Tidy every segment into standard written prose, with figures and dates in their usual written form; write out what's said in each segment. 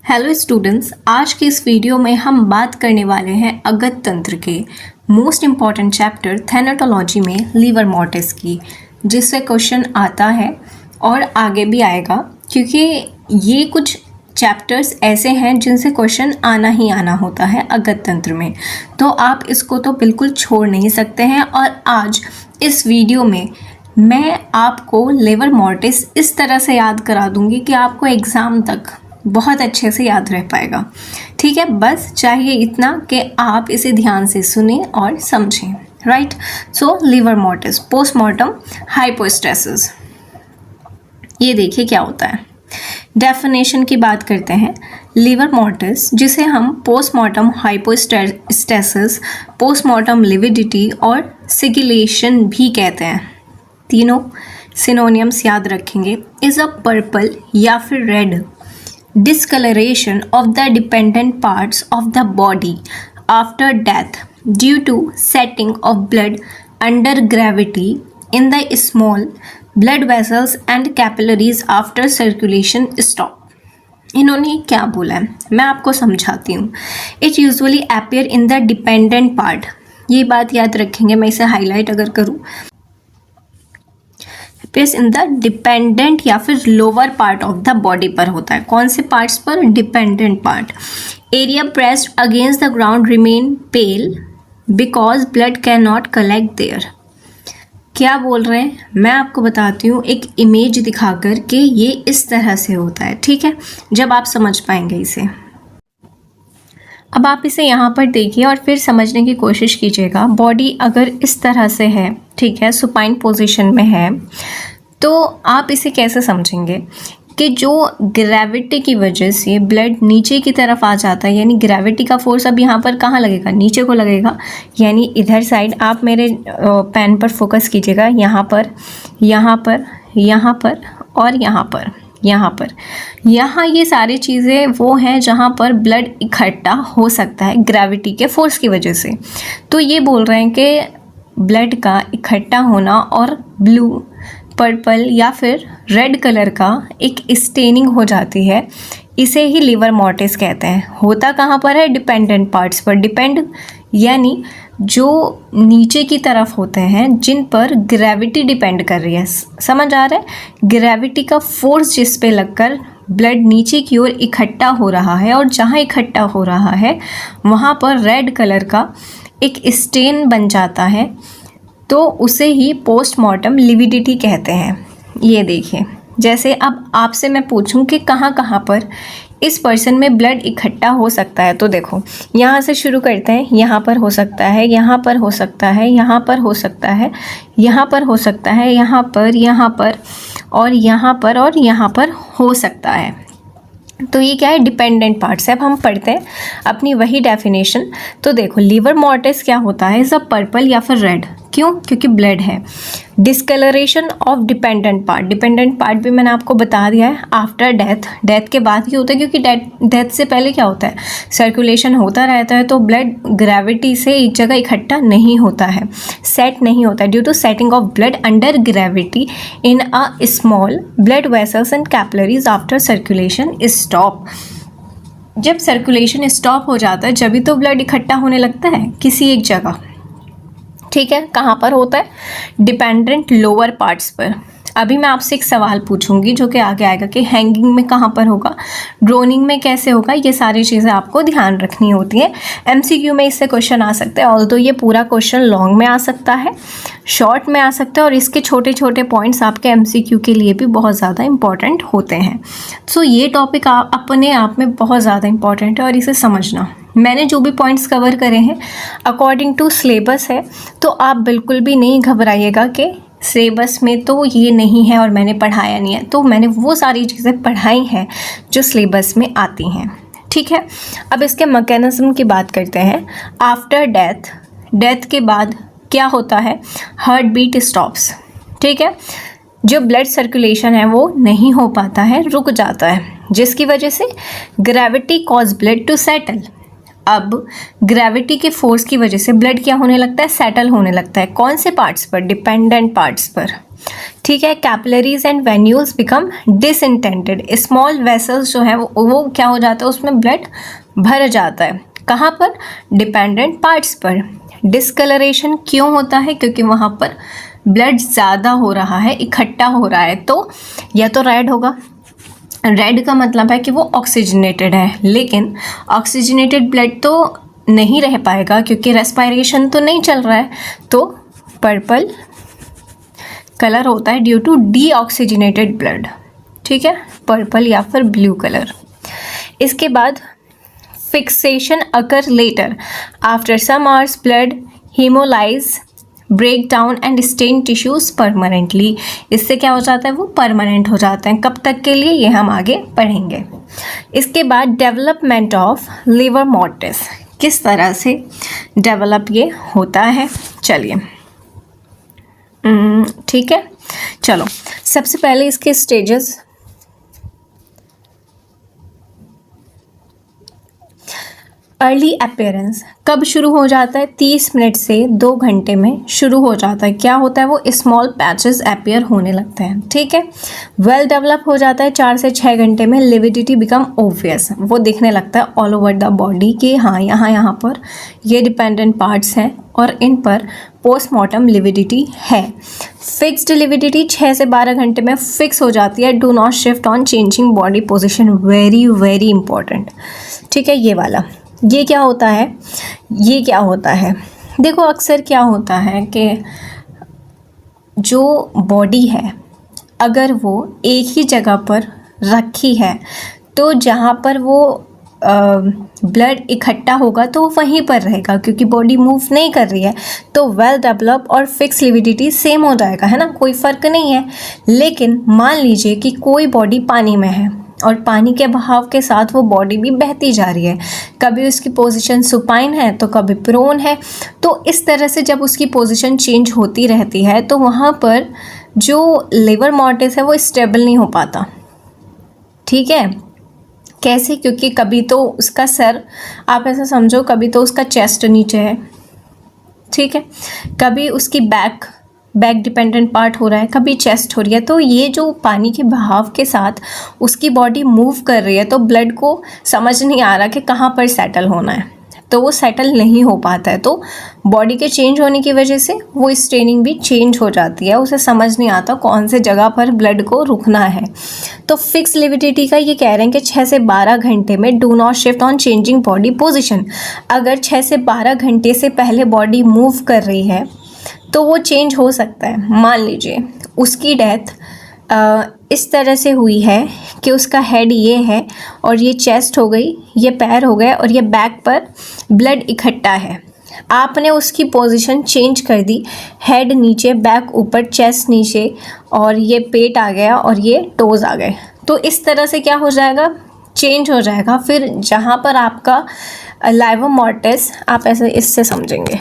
Hello students, आज के इस वीडियो में हम बात करने वाले हैं अगत तंत्र के मोस्ट इम्पॉर्टेंट चैप्टर थैनाटोलॉजी में लीवर मोर्टिस की, जिससे क्वेश्चन आता है और आगे भी आएगा क्योंकि ये कुछ चैप्टर्स ऐसे हैं जिनसे क्वेश्चन आना ही आना होता है अगत तंत्र में। तो आप इसको तो बिल्कुल छोड़ नहीं सकते हैं। और आज इस वीडियो में मैं आपको लीवर मोर्टिस इस तरह से याद करा दूंगी कि आपको एग्ज़ाम तक बहुत अच्छे से याद रह पाएगा। ठीक है, बस चाहिए इतना कि आप इसे ध्यान से सुने और समझें। राइट, सो लीवर मोर्टिस पोस्टमार्टम हाइपोस्टेसिस, ये देखिए क्या होता है। डेफिनेशन की बात करते हैं। लीवर मोर्टिस, जिसे हम पोस्टमार्टम हाइपोस्टेसिस, पोस्टमार्टम लिविडिटी और सिगिलेशन भी कहते हैं, तीनों सिनोनियम्स याद रखेंगे, इज़ अ पर्पल या फिर red discoloration of the dependent parts of the body after death due to setting of blood under gravity in the small blood vessels and capillaries after circulation stop. इन्होंने क्या बोला है मैं आपको समझाती हूँ। It usually appear in the dependent part, ये बात याद रखेंगे, मैं इसे हाईलाइट अगर करूँ, पेस इन द डिपेंडेंट या फिर lower part of the body पर होता है। कौन से पार्ट्स पर? Dependent part. Area pressed against the ground remain pale because blood can not collect there. क्या बोल रहे हैं मैं आपको बताती हूँ एक इमेज दिखाकर कि ये इस तरह से होता है। ठीक है, जब आप समझ पाएंगे इसे। अब आप इसे यहाँ पर देखिए और फिर समझने की कोशिश कीजिएगा। बॉडी अगर इस तरह से है, ठीक है, सुपाइन पोजीशन में है, तो आप इसे कैसे समझेंगे कि जो ग्रेविटी की वजह से ब्लड नीचे की तरफ आ जाता है, यानी ग्रेविटी का फोर्स अब यहाँ पर कहाँ लगेगा? नीचे को लगेगा। यानी इधर साइड आप मेरे पेन पर फोकस कीजिएगा, यहाँ पर, यहाँ पर, यहाँ पर और यहाँ पर, यहाँ पर, यहाँ ये सारी चीज़ें वो हैं जहाँ पर ब्लड इकट्ठा हो सकता है ग्रेविटी के फोर्स की वजह से। तो ये बोल रहे हैं कि ब्लड का इकट्ठा होना और ब्लू, पर्पल या फिर रेड कलर का एक स्टेनिंग हो जाती है, इसे ही लीवर मोर्टिस कहते हैं। होता कहाँ पर है? डिपेंडेंट पार्ट्स पर। डिपेंड यानी जो नीचे की तरफ होते हैं, जिन पर ग्रेविटी डिपेंड कर रही है। समझ आ रहा है? ग्रेविटी का फोर्स जिस पे लगकर ब्लड नीचे की ओर इकट्ठा हो रहा है, और जहाँ इकट्ठा हो रहा है वहाँ पर रेड कलर का एक स्टेन बन जाता है, तो उसे ही पोस्टमार्टम लिविडिटी कहते हैं। ये देखिए, जैसे अब आपसे मैं पूछूं कि कहाँ कहाँ पर इस पर्सन में ब्लड इकट्ठा हो सकता है, तो देखो यहाँ से शुरू करते हैं। यहाँ पर हो सकता है, यहाँ पर हो सकता है, यहाँ पर हो सकता है, यहाँ पर हो सकता है, यहाँ पर, यहाँ पर और यहाँ पर और यहाँ पर हो सकता है। तो ये क्या है? डिपेंडेंट पार्ट्स है। अब हम पढ़ते हैं अपनी वही डेफिनेशन। तो देखो, लीवर मोर्टिस क्या होता है? सब पर्पल या फिर रेड। क्यों? क्योंकि ब्लड है। Discoloration of dependent part, dependent part भी मैंने आपको बता दिया है। आफ्टर डेथ, डेथ के बाद ही होता है, क्योंकि डेथ से पहले क्या होता है? सर्कुलेशन होता रहता है, तो ब्लड ग्रेविटी से एक जगह इकट्ठा नहीं होता है, सेट नहीं होता है, due to setting of blood under gravity in a small blood vessels and capillaries after circulation stop. जब सर्कुलेशन स्टॉप हो जाता है, जब भी तो ब्लड इकट्ठा होने लगता है किसी एक जगह। ठीक है, कहाँ पर होता है? डिपेंडेंट लोअर पार्ट्स पर। अभी मैं आपसे एक सवाल पूछूंगी जो कि आगे आएगा कि हैंगिंग में कहाँ पर होगा, ड्रोनिंग में कैसे होगा, ये सारी चीज़ें आपको ध्यान रखनी होती हैं। एमसीक्यू में इससे क्वेश्चन आ सकते हैं, ऑल्दो ये पूरा क्वेश्चन लॉन्ग में आ सकता है, शॉर्ट में आ सकता है, और इसके छोटे छोटे पॉइंट्स आपके एमसीक्यू के लिए भी बहुत ज़्यादा इंपॉर्टेंट होते हैं। सो ये टॉपिक अपने आप में बहुत ज़्यादा इंपॉर्टेंट है और इसे समझना। मैंने जो भी पॉइंट्स कवर करे हैं अकॉर्डिंग टू सिलेबस है, तो आप बिल्कुल भी नहीं घबराइएगा कि सिलेबस में तो ये नहीं है और मैंने पढ़ाया नहीं है। तो मैंने वो सारी चीज़ें पढ़ाई हैं जो सिलेबस में आती हैं। ठीक है, अब इसके मैकेनिज्म की बात करते हैं। आफ्टर डेथ, डेथ के बाद क्या होता है? Heart beat stops. ठीक है, जो ब्लड सर्कुलेशन है वो नहीं हो पाता है, रुक जाता है, जिसकी वजह से gravity cause blood to settle. अब ग्रेविटी के फोर्स की वजह से ब्लड क्या होने लगता है? सेटल होने लगता है। कौन से पार्ट्स पर? डिपेंडेंट पार्ट्स पर। ठीक है। Capillaries and venules become distended, small vessels जो है वो क्या हो जाता है, उसमें ब्लड भर जाता है। कहाँ पर? डिपेंडेंट पार्ट्स पर। डिस्कलरेशन क्यों होता है? क्योंकि वहाँ पर ब्लड ज़्यादा हो रहा है, इकट्ठा हो रहा है, तो या तो रेड होगा। रेड का मतलब है कि वो ऑक्सीजनेटेड है, लेकिन ऑक्सीजनेटेड ब्लड तो नहीं रह पाएगा क्योंकि रेस्पिरेशन तो नहीं चल रहा है, तो पर्पल कलर होता है ड्यू टू डीऑक्सीजनेटेड ब्लड। ठीक है, पर्पल या फिर ब्लू कलर। इसके बाद fixation occur later after some hours blood haemolyse break down and stain tissues permanently. इससे क्या हो जाता है, वो परमानेंट हो जाते हैं। कब तक के लिए, ये हम आगे पढ़ेंगे। इसके बाद डेवलपमेंट ऑफ लिवर मोर्टिस, किस तरह से डेवलप ये होता है, चलिए ठीक है। चलो सबसे पहले इसके स्टेजेस। अर्ली अपेयरेंस कब शुरू हो जाता है? 30 मिनट से 2 घंटे में शुरू हो जाता है। क्या होता है, वो स्मॉल पैचेस अपेयर होने लगते हैं। ठीक है। वेल डेवलप हो जाता है 4 से 6 घंटे में। लिविडिटी बिकम ओवियस, वो दिखने लगता है ऑल ओवर द बॉडी के हाँ यहाँ पर ये डिपेंडेंट पार्ट्स हैं और इन पर पोस्टमार्टम लिविडिटी है। फिक्स्ड लिविडिटी 6 से 12 घंटे में फिक्स हो जाती है। Do not shift on changing body position, very very important. ठीक है, ये वाला। ये क्या होता है, ये क्या होता है, देखो अक्सर क्या होता है कि जो बॉडी है अगर वो एक ही जगह पर रखी है तो जहाँ पर वो ब्लड इकट्ठा होगा तो वहीं पर रहेगा, क्योंकि बॉडी मूव नहीं कर रही है तो वेल डेवलप और फिक्स लिविडिटी सेम हो जाएगा, है ना, कोई फ़र्क नहीं है। लेकिन मान लीजिए कि कोई बॉडी पानी में है और पानी के बहाव के साथ वो बॉडी भी बहती जा रही है, कभी उसकी पोजीशन सुपाइन है तो कभी प्रोन है, तो इस तरह से जब उसकी पोजीशन चेंज होती रहती है तो वहाँ पर जो लिवर मोर्टिस है वो स्टेबल नहीं हो पाता। ठीक है, कैसे? क्योंकि कभी तो उसका सर, आप ऐसा समझो, कभी तो उसका चेस्ट नीचे है, ठीक है, कभी उसकी बैक डिपेंडेंट पार्ट हो रहा है, कभी चेस्ट हो रही है, तो ये जो पानी के बहाव के साथ उसकी बॉडी मूव कर रही है तो ब्लड को समझ नहीं आ रहा कि कहाँ पर सेटल होना है, तो वो सेटल नहीं हो पाता है। तो बॉडी के चेंज होने की वजह से वो स्ट्रेनिंग भी चेंज हो जाती है, उसे समझ नहीं आता कौन से जगह पर ब्लड को रुकना है। तो फिक्स लिविडिटी का ये कह रहे हैं कि 6 से 12 घंटे में do not shift on changing body position. अगर 6 से 12 घंटे से पहले बॉडी मूव कर रही है तो वो चेंज हो सकता है। मान लीजिए उसकी डेथ इस तरह से हुई है कि उसका हेड ये है और ये चेस्ट हो गई, ये पैर हो गए और ये बैक पर ब्लड इकट्ठा है। आपने उसकी पोजीशन चेंज कर दी, हेड नीचे, बैक ऊपर, चेस्ट नीचे और ये पेट आ गया और ये टोज आ गए, तो इस तरह से क्या हो जाएगा, चेंज हो जाएगा। फिर जहाँ पर आपका लिवर मोर्टिस, आप ऐसे इससे समझेंगे,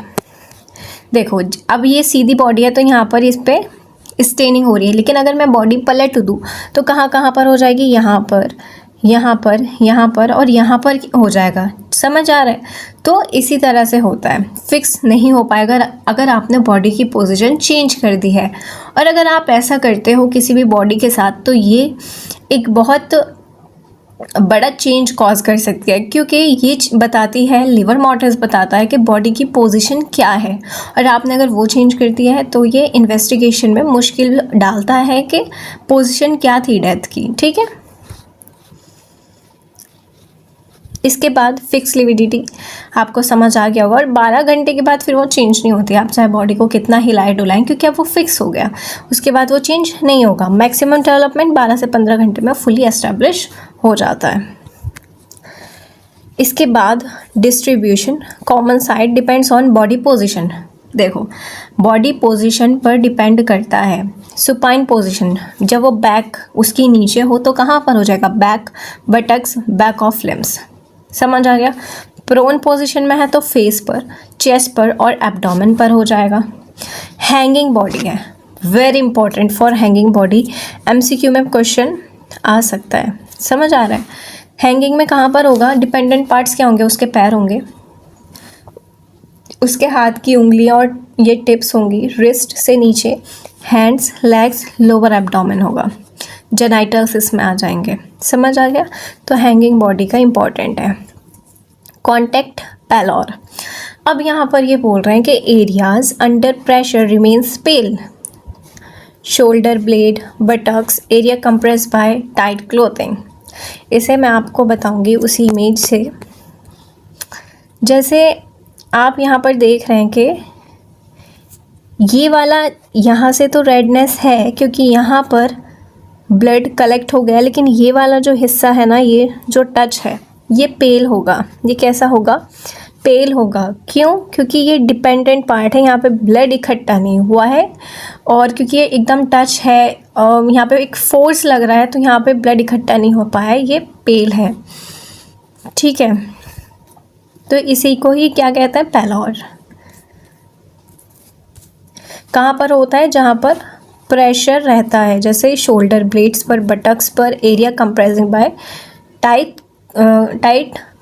देखो अब ये सीधी बॉडी है तो यहाँ पर इस पर स्टेनिंग हो रही है, लेकिन अगर मैं बॉडी पलट दूँ तो कहाँ कहाँ पर हो जाएगी, यहाँ पर, यहाँ पर, यहाँ पर और यहाँ पर हो जाएगा। समझ आ रहा है? तो इसी तरह से होता है, फिक्स नहीं हो पाएगा अगर आपने बॉडी की पोजीशन चेंज कर दी है। और अगर आप ऐसा करते हो किसी भी बॉडी के साथ तो ये एक बहुत बड़ा चेंज कॉज कर सकती है, क्योंकि ये बताती है, लिवर मोर्टिस बताता है कि बॉडी की पोजीशन क्या है, और आपने अगर वो चेंज कर दिया है तो ये इन्वेस्टिगेशन में मुश्किल डालता है कि पोजीशन क्या थी डेथ की। ठीक है, इसके बाद फिक्स लिविडिटी आपको समझ आ गया होगा, और 12 घंटे के बाद फिर वो चेंज नहीं होती, आप चाहे बॉडी को कितना हिलाए डुलाएं, क्योंकि अब वो फिक्स हो गया, उसके बाद वो चेंज नहीं होगा। मैक्सिमम डेवलपमेंट 12 से 15 घंटे में फुली एस्टेब्लिश हो जाता है। इसके बाद distribution, common side depends on body position. देखो बॉडी पोजीशन पर डिपेंड करता है। सुपाइन पोजीशन, जब वो बैक उसकी नीचे हो तो कहाँ पर हो जाएगा, back, buttocks, back of limbs. समझ आ गया? प्रोन पोजीशन में है तो फेस पर, चेस्ट पर और एब्डोमेन पर हो जाएगा। हैंगिंग बॉडी है, very important for hanging body, MCQ में क्वेश्चन आ सकता है। समझ आ रहा है? हैंगिंग में कहाँ पर होगा, डिपेंडेंट पार्ट्स क्या होंगे, उसके पैर होंगे, उसके हाथ की उंगलियां और ये टिप्स होंगी, रिस्ट से नीचे हैंड्स, लेग्स, लोअर एब्डोमेन होगा, जेनाइटल्स इसमें आ जाएंगे। समझ आ गया? तो हैंगिंग बॉडी का इंपॉर्टेंट है। कॉन्टेक्ट पैलोर, अब यहाँ पर ये बोल रहे हैं कि areas under pressure remains pale, shoulder blade, buttocks, area compressed by tight clothing. इसे मैं आपको बताऊंगी उसी इमेज से। जैसे आप यहाँ पर देख रहे हैं कि ये वाला यहाँ से तो रेडनेस है क्योंकि यहाँ पर ब्लड कलेक्ट हो गया, लेकिन ये वाला जो हिस्सा है ना, ये जो टच है, ये पेल होगा। ये कैसा होगा? पेल होगा। क्यों? क्योंकि ये डिपेंडेंट पार्ट है, यहाँ पे ब्लड इकट्ठा नहीं हुआ है, और क्योंकि ये एकदम टच है, यहाँ पे एक फोर्स लग रहा है, तो यहाँ पे ब्लड इकट्ठा नहीं हो पाया है, ये पेल है। ठीक है, तो इसी को ही क्या कहते हैं? पैलोर। कहाँ पर होता है? जहाँ पर प्रेशर रहता है, जैसे शोल्डर ब्लेड्स पर, बटक्स पर, area compressing by tight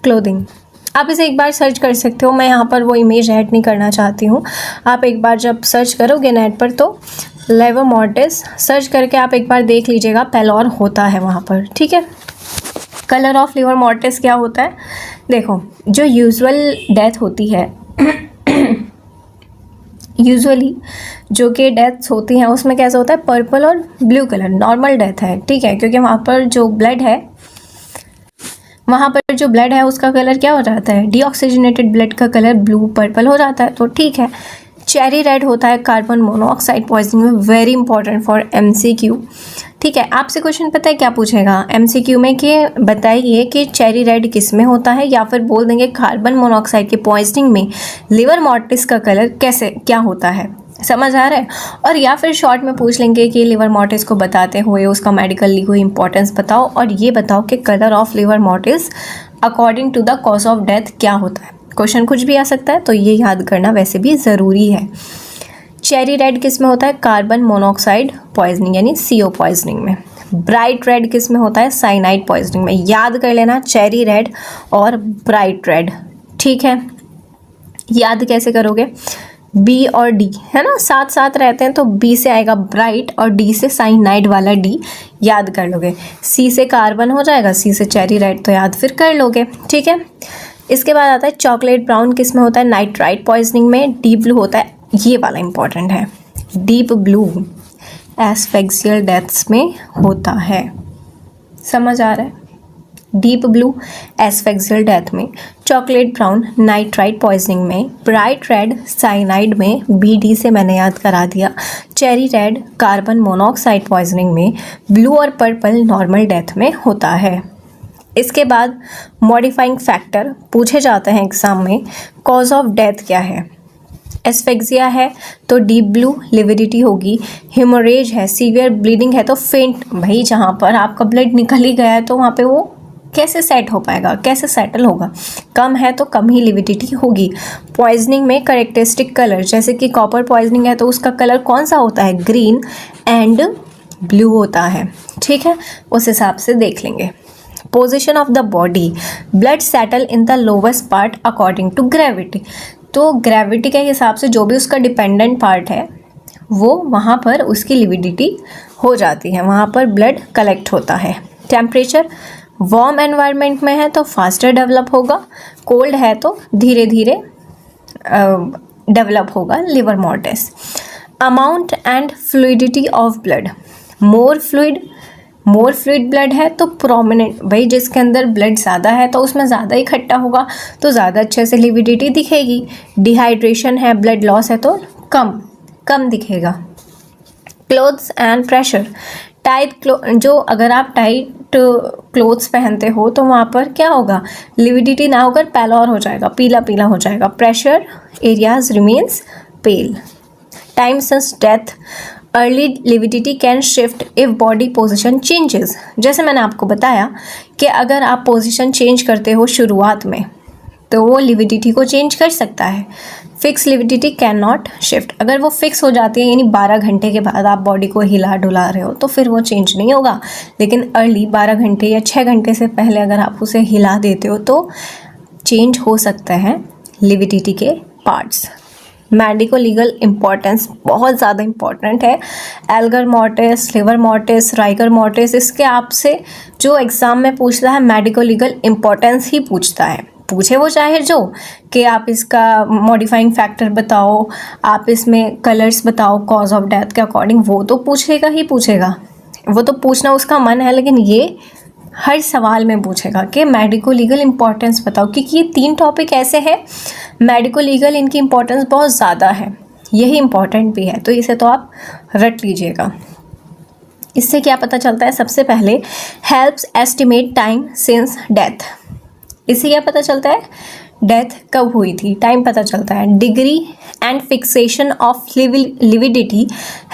clothing. आप इसे एक बार सर्च कर सकते हो, मैं यहाँ पर वो इमेज ऐड नहीं करना चाहती हूँ। आप एक बार जब सर्च करोगे नेट पर तो लेवर मॉर्टिस सर्च करके आप एक बार देख लीजिएगा, पैलोर होता है वहाँ पर। ठीक है, कलर ऑफ लिवर मॉर्टिस क्या होता है? देखो, जो यूजुअल डेथ होती है यूजुअली जो कि डेथ्स होती हैं उसमें कैसा होता है? पर्पल और ब्लू कलर, नॉर्मल डेथ है। ठीक है, क्योंकि वहाँ पर जो ब्लड है उसका कलर क्या हो जाता है? डीऑक्सीजनेटेड ब्लड का कलर ब्लू पर्पल हो जाता है, तो ठीक है। चेरी रेड होता है कार्बन मोनोऑक्साइड पॉइजनिंग में, वेरी इंपॉर्टेंट फॉर एमसीक्यू। ठीक है, आपसे क्वेश्चन पता है क्या पूछेगा एमसीक्यू में कि बताइए कि चेरी रेड किस में होता है, या फिर बोल देंगे कार्बन मोनोऑक्साइड के पॉइजनिंग में लिवर मॉर्टिस का कलर कैसे क्या होता है। समझ आ रहा है? और या फिर शॉर्ट में पूछ लेंगे कि लिवर मॉर्टिस को बताते हुए उसका मेडिकली कोई इंपॉर्टेंस बताओ, और ये बताओ कि colour of livor mortis according to the cause of death क्या होता है। क्वेश्चन कुछ भी आ सकता है, तो ये याद करना वैसे भी ज़रूरी है। चेरी रेड किस में होता है? कार्बन मोनोऑक्साइड पॉइजनिंग यानी CO पॉइजनिंग में। ब्राइट रेड किस में होता है? साइनाइड पॉइजनिंग में। याद कर लेना, चेरी रेड और ब्राइट रेड। ठीक है, याद कैसे करोगे? B और D है ना, साथ साथ रहते हैं, तो B से आएगा ब्राइट और D से साइनाइड वाला D याद कर लोगे। C से कार्बन हो जाएगा, C से चेरी रेड तो याद फिर कर लोगे। ठीक है, इसके बाद आता है चॉकलेट ब्राउन, किस में होता है? नाइट्राइट पॉइजनिंग में। डीप ब्लू होता है, ये वाला इंपॉर्टेंट है, डीप ब्लू एस्फेक्सियल डेथ्स में होता है। समझ आ रहा है? डीप ब्लू एस्फेक्सियल डेथ में, चॉकलेट ब्राउन नाइट्राइट पॉइजनिंग में, ब्राइट रेड साइनाइड में, BD से मैंने याद करा दिया, cherry red carbon monoxide poisoning में, ब्लू और पर्पल नॉर्मल डेथ में होता है। इसके बाद मॉडिफाइंग फैक्टर पूछे जाते हैं एग्जाम में। कॉज ऑफ डेथ क्या है? एस्फेक्सिया है तो डीप ब्लू लिविडिटी होगी। हेमोरेज है, सीवियर ब्लीडिंग है तो फेंट। भाई जहाँ पर आपका ब्लड निकल ही गया है तो वहाँ पे वो कैसे सेट हो पाएगा, कैसे सेटल होगा? कम है तो कम ही लिविडिटी होगी। पॉइजनिंग में करेक्टरिस्टिक कलर, जैसे कि कॉपर पॉइजनिंग है तो उसका कलर कौन सा होता है? ग्रीन एंड ब्लू होता है। ठीक है, उस हिसाब से देख लेंगे। Position of the body, blood settle in the lowest part according to gravity. तो ग्रेविटी के हिसाब से जो भी उसका डिपेंडेंट पार्ट है वो वहाँ पर उसकी लिविडिटी हो जाती है, वहाँ पर ब्लड कलेक्ट होता है। टेम्परेचर, वार्म एनवायरनमेंट में है तो फास्टर डेवलप होगा, कोल्ड है तो धीरे धीरे डेवलप होगा liver mortis. Amount and fluidity of blood, more fluid blood है तो प्रोमिनेंट, भाई जिसके अंदर ब्लड ज़्यादा है तो उसमें ज़्यादा इकट्ठा होगा तो ज़्यादा अच्छे से लिविडिटी दिखेगी। डिहाइड्रेशन है, ब्लड लॉस है तो कम दिखेगा। क्लोथ्स एंड प्रेशर, जो अगर आप टाइट क्लोथ्स पहनते हो तो वहाँ पर क्या होगा? लिविडिटी ना होकर पैलोर हो जाएगा, पीला पीला हो जाएगा। Pressure areas remains pale. Time since death, early lividity can shift if body position changes. जैसे मैंने आपको बताया कि अगर आप पोजीशन चेंज करते हो शुरुआत में तो वो लिविडिटी को चेंज कर सकता है। Fix lividity can not shift, अगर वो फिक्स हो जाती है यानी 12 घंटे के बाद आप बॉडी को हिला डुला रहे हो तो फिर वो चेंज नहीं होगा। लेकिन अर्ली 12 घंटे या 6 घंटे से पहले अगर आप उसे हिला देते हो तो चेंज हो सकते हैं लिविडिटी के पार्ट्स। मेडिको लीगल इम्पोर्टेंस बहुत ज़्यादा इम्पॉर्टेंट है। Elgar mortis, liver mortis, rigor mortis, इसके आपसे जो एग्ज़ाम में पूछता है मेडिको लीगल इम्पोर्टेंस ही पूछता है, पूछे वो चाहे जो कि आप इसका मॉडिफाइंग फैक्टर बताओ, आप इसमें कलर्स बताओ कॉज ऑफ डेथ के अकॉर्डिंग, वो तो पूछेगा ही पूछेगा, वो तो पूछना उसका मन है। लेकिन ये हर सवाल में पूछेगा कि मेडिको लीगल इम्पोर्टेंस बताओ, क्योंकि ये 3 टॉपिक ऐसे हैं मेडिको लीगल, इनकी इम्पोर्टेंस बहुत ज़्यादा है, यही इम्पोर्टेंट भी है, तो इसे तो आप रट लीजिएगा। इससे क्या पता चलता है, सबसे पहले helps estimate time since death. इससे क्या पता चलता है, डेथ कब हुई थी, टाइम पता चलता है। Degree and fixation of lividity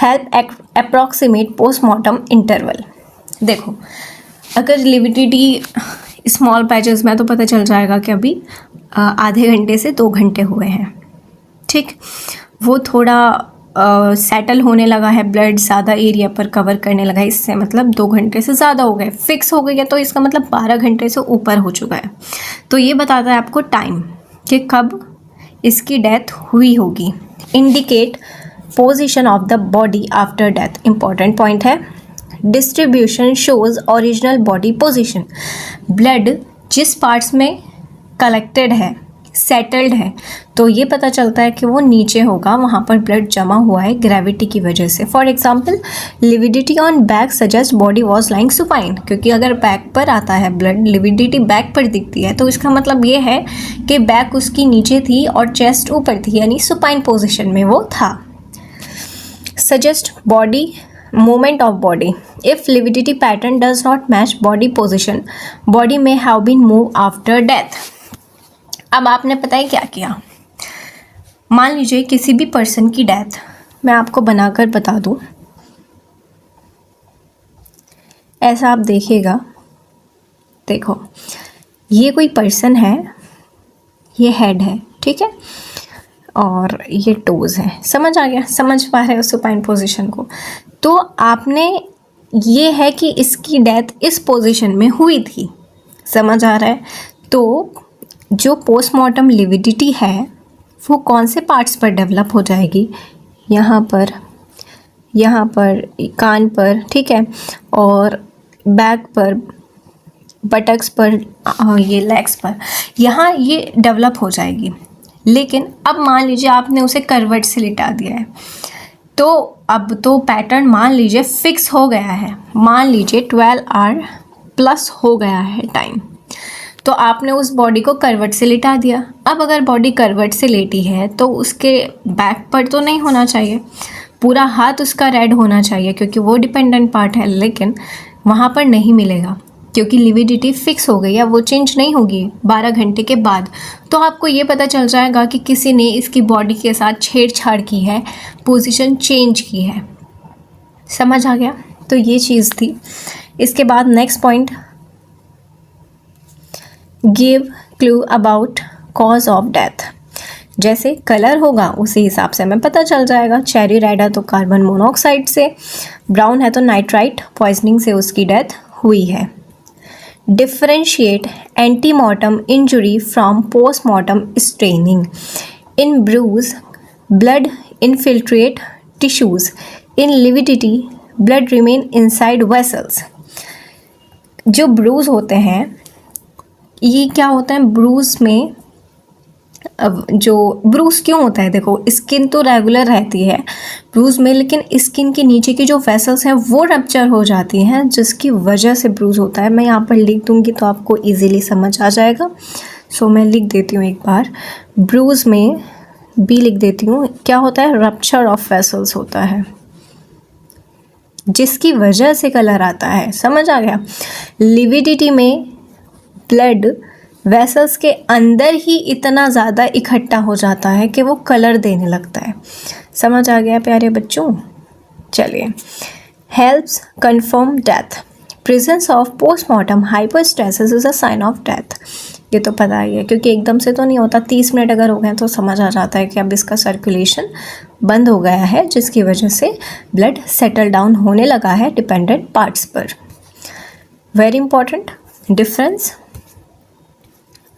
help approximate postmortem interval. देखो, अगर लिविडिटी स्मॉल पैचेस में तो पता चल जाएगा कि अभी आधे घंटे से 2 घंटे हुए हैं, ठीक। वो थोड़ा सेटल होने लगा है, ब्लड ज़्यादा एरिया पर कवर करने लगा है, इससे मतलब 2 घंटे से ज़्यादा हो गए। फिक्स हो गई है तो इसका मतलब 12 घंटे से ऊपर हो चुका है। तो ये बताता है आपको टाइम कि कब इसकी डेथ हुई होगी। Indicate position of the body after death, important point है। Distribution shows original body position, blood जिस पार्ट्स में कलेक्टेड है, सेटल्ड है, तो ये पता चलता है कि वो नीचे होगा, वहाँ पर ब्लड जमा हुआ है ग्रेविटी की वजह से। For example, lividity on back suggest body was lying supine, क्योंकि अगर बैक पर आता है ब्लड, लिविडिटी बैक पर दिखती है, तो इसका मतलब ये है कि बैक उसकी नीचे थी और चेस्ट ऊपर थी, यानी सुपाइन पोजिशन में वो था। Suggest body movement of body, if lividity pattern does not match body position, body may have been moved after death। अब आपने पता है क्या किया, मान लीजिए किसी भी पर्सन की डेथ मैं आपको बनाकर बता दूं, ऐसा आप देखिएगा, देखो ये कोई पर्सन है, ये हेड है, ठीक है, और ये टोज़ है, समझ आ गया, समझ पा रहे हो सुपाइन पोजीशन को। तो आपने ये है कि इसकी डेथ इस पोजीशन में हुई थी, समझ आ रहा है। तो जो पोस्टमार्टम लिविडिटी है वो कौन से पार्ट्स पर डेवलप हो जाएगी, यहाँ पर, यहाँ पर, कान पर, ठीक है, और बैक पर, बटक्स पर, ये लेग्स पर, यहाँ ये डेवलप हो जाएगी। लेकिन अब मान लीजिए आपने उसे करवट से लिटा दिया है, तो अब तो पैटर्न मान लीजिए फिक्स हो गया है, मान लीजिए 12 आवर प्लस हो गया है टाइम, तो आपने उस बॉडी को करवट से लिटा दिया। अब अगर बॉडी करवट से लेटी है तो उसके बैक पर तो नहीं होना चाहिए, पूरा हाथ उसका रेड होना चाहिए, क्योंकि वो डिपेंडेंट पार्ट है, लेकिन वहाँ पर नहीं मिलेगा क्योंकि लिविडिटी फिक्स हो गई है, वो चेंज नहीं होगी 12 घंटे के बाद। तो आपको ये पता चल जाएगा कि किसी ने इसकी बॉडी के साथ छेड़छाड़ की है, पोजीशन चेंज की है, समझ आ गया। तो ये चीज़ थी। इसके बाद next point, give clue about cause of death. जैसे कलर होगा उसी हिसाब से हमें पता चल जाएगा, चेरी रेड है तो कार्बन मोनोऑक्साइड से, ब्राउन है तो नाइट्राइट पॉइजनिंग से उसकी डेथ हुई है। Differentiate antemortem injury from postmortem straining. In bruise blood infiltrate tissues, in lividity blood remain inside vessels. जो ब्रूज होते हैं, ये क्या होता है, ब्रूज में जो ब्रूज क्यों होता है, देखो स्किन तो रेगुलर रहती है ब्रूज में, लेकिन स्किन के नीचे की जो वेसल्स हैं वो रप्चर हो जाती हैं, जिसकी वजह से ब्रूज होता है। मैं यहाँ पर लिख दूँगी तो आपको इजीली समझ आ जाएगा। सो मैं लिख देती हूँ एक बार, ब्रूज में बी लिख देती हूँ, क्या होता है, रप्चर ऑफ वेसल्स होता है, जिसकी वजह से कलर आता है, समझ आ गया। लिविडिटी में ब्लड वेसल्स के अंदर ही इतना ज़्यादा इकट्ठा हो जाता है कि वो कलर देने लगता है, समझ आ गया प्यारे बच्चों। चलिए, helps confirm death, presence of postmortem hypostasis is a sign of death. ये तो पता ही है क्योंकि एकदम से तो नहीं होता, 30 मिनट अगर हो गए तो समझ आ जाता है कि अब इसका सर्कुलेशन बंद हो गया है, जिसकी वजह से ब्लड सेटल डाउन होने लगा है डिपेंडेंट पार्ट्स पर। Very important difference.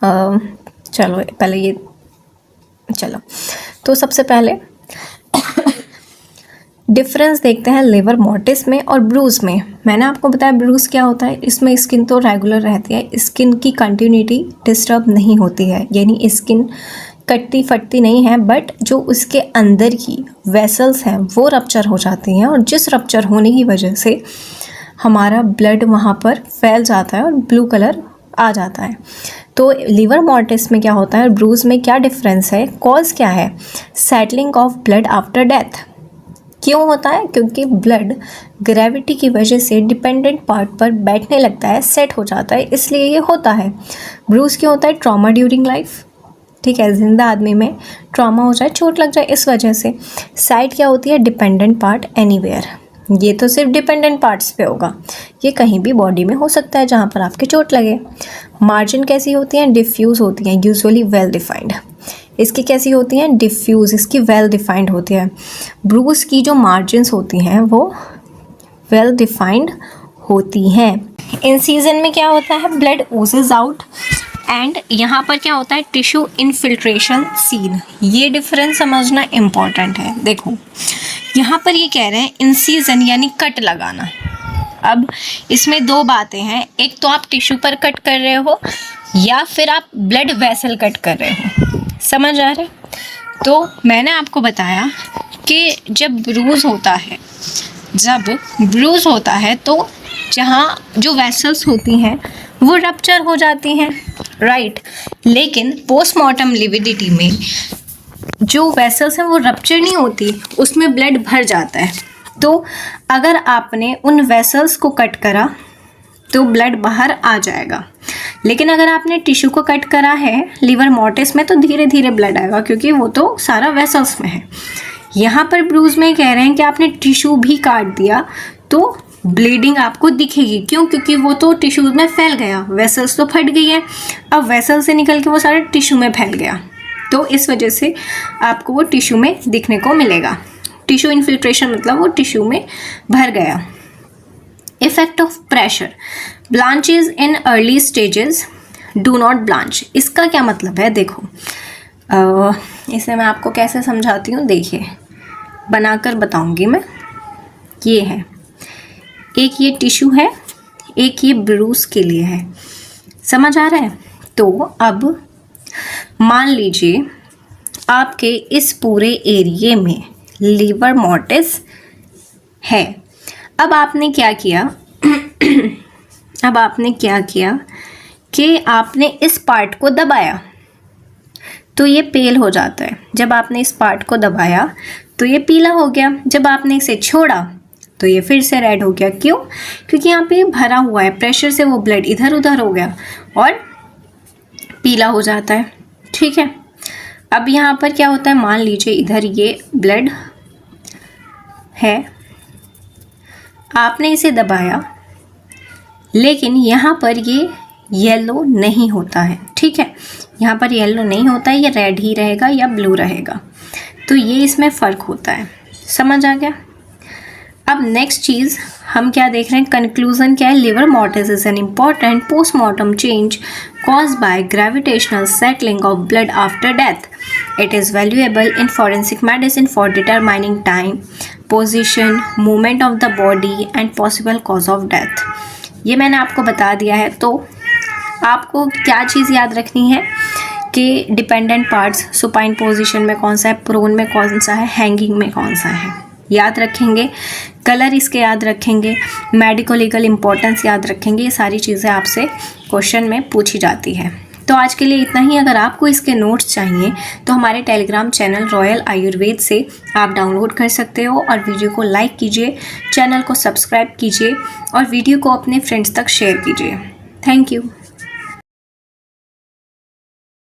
चलो पहले ये, चलो तो सबसे पहले डिफरेंस देखते हैं लिवर मोर्टिस में और ब्रूज में। मैंने आपको बताया ब्रूज क्या होता है, इसमें स्किन तो रेगुलर रहती है, स्किन की कंटिन्यूटी डिस्टर्ब नहीं होती है, यानी स्किन कटती फटती नहीं है, बट जो उसके अंदर की वेसल्स हैं वो रप्चर हो जाती हैं, और जिस रप्चर होने की वजह से हमारा ब्लड वहाँ पर फैल जाता है और ब्लू कलर आ जाता है। तो लिवर मोर्टिस में क्या होता है और ब्रूज में क्या डिफरेंस है, कॉज क्या है, settling of blood after death. क्यों होता है, क्योंकि ब्लड ग्रेविटी की वजह से डिपेंडेंट पार्ट पर बैठने लगता है, सेट हो जाता है, इसलिए ये होता है। ब्रूज क्यों होता है, ट्रॉमा ड्यूरिंग लाइफ, ठीक है, जिंदा आदमी में ट्रॉमा हो जाए, चोट लग जाए, इस वजह से। साइट क्या होती है, डिपेंडेंट पार्ट एनीवेयर, ये तो सिर्फ डिपेंडेंट पार्ट्स पे होगा, ये कहीं भी बॉडी में हो सकता है जहाँ पर आपके चोट लगे। मार्जिन कैसी होती हैं, डिफ्यूज़ होती हैं, यूजुअली वेल डिफाइंड। इसकी कैसी होती हैं, डिफ्यूज़, इसकी वेल डिफाइंड होती है। ब्रूज की जो मार्जिन्स होती हैं वो वेल डिफाइंड होती हैं। इंसीजन में क्या होता है, ब्लड ओजेज आउट, एंड यहाँ पर क्या होता है, टिश्यू इन्फिल्ट्रेशन सीन। ये डिफरेंस समझना इम्पॉर्टेंट है। देखो यहाँ पर ये कह रहे हैं इंसीजन यानी कट लगाना। अब इसमें दो बातें हैं, एक तो आप टिश्यू पर कट कर रहे हो या फिर आप ब्लड वेसल कट कर रहे हो, समझ आ रहा है। तो मैंने आपको बताया कि जब ब्रूज होता है तो जहाँ जो वेसल्स होती हैं वो रप्चर हो जाती हैं, राइट। लेकिन पोस्टमार्टम लिविडिटी में जो वेसल्स हैं वो रप्चर नहीं होती, उसमें ब्लड भर जाता है। तो अगर आपने उन वेसल्स को कट करा तो ब्लड बाहर आ जाएगा, लेकिन अगर आपने टिश्यू को कट करा है लिवर मोर्टिस में तो धीरे धीरे ब्लड आएगा, क्योंकि वो तो सारा वेसल्स में है। यहाँ पर ब्रूज में कह रहे हैं कि आपने टिश्यू भी काट दिया तो ब्लीडिंग आपको दिखेगी। क्यों, क्योंकि वो तो टिश्यू में फैल गया, वेसल्स तो फट गई है, अब वेसल से निकल के वो सारे टिश्यू में फैल गया, तो इस वजह से आपको वो टिश्यू में दिखने को मिलेगा। टिश्यू इन्फिल्ट्रेशन मतलब वो टिश्यू में भर गया। Effect of pressure, blanches in early stages do not blanch. इसका क्या मतलब है, देखो इसे मैं आपको कैसे समझाती हूँ, देखिए बनाकर बताऊंगी मैं। ये है, एक ये टिश्यू है, एक ये ब्रूस के लिए है, समझ आ रहा है। तो अब मान लीजिए आपके इस पूरे एरिए में लिवर मोर्टिस है। अब आपने क्या किया कि आपने इस पार्ट को दबाया तो ये पेल हो जाता है। जब आपने इस पार्ट को दबाया तो ये पीला हो गया, जब आपने इसे छोड़ा तो ये फिर से रेड हो गया। क्यों, क्योंकि यहाँ पे भरा हुआ है, प्रेशर से वो ब्लड इधर उधर हो गया और पीला हो जाता है, ठीक है। अब यहाँ पर क्या होता है, मान लीजिए इधर ये ब्लड है, आपने इसे दबाया, लेकिन यहाँ पर ये येलो नहीं होता है, ठीक है, यहाँ पर येलो नहीं होता है, ये रेड ही रहेगा या ब्लू रहेगा। तो ये इसमें फ़र्क होता है, समझ आ गया। अब नेक्स्ट चीज़ हम क्या देख रहे हैं, कंक्लूजन क्या है, liver mortis is an important postmortem change caused by gravitational settling of blood after death. It is valuable in forensic medicine for determining time, position, movement of the body and possible cause of death. ये मैंने आपको बता दिया है। तो आपको क्या चीज़ याद रखनी है कि डिपेंडेंट पार्ट्स सुपाइन पोजीशन में कौन सा है, प्रोन में कौन सा है, हैंगिंग में कौन सा है, याद रखेंगे। कलर इसके याद रखेंगे, मेडिको लीगल इंपॉर्टेंस याद रखेंगे, ये सारी चीज़ें आपसे क्वेश्चन में पूछी जाती है। तो आज के लिए इतना ही। अगर आपको इसके नोट्स चाहिए तो हमारे टेलीग्राम चैनल रॉयल आयुर्वेद से आप डाउनलोड कर सकते हो, और वीडियो को लाइक कीजिए, चैनल को सब्सक्राइब कीजिए और वीडियो को अपने फ्रेंड्स तक शेयर कीजिए। Thank you.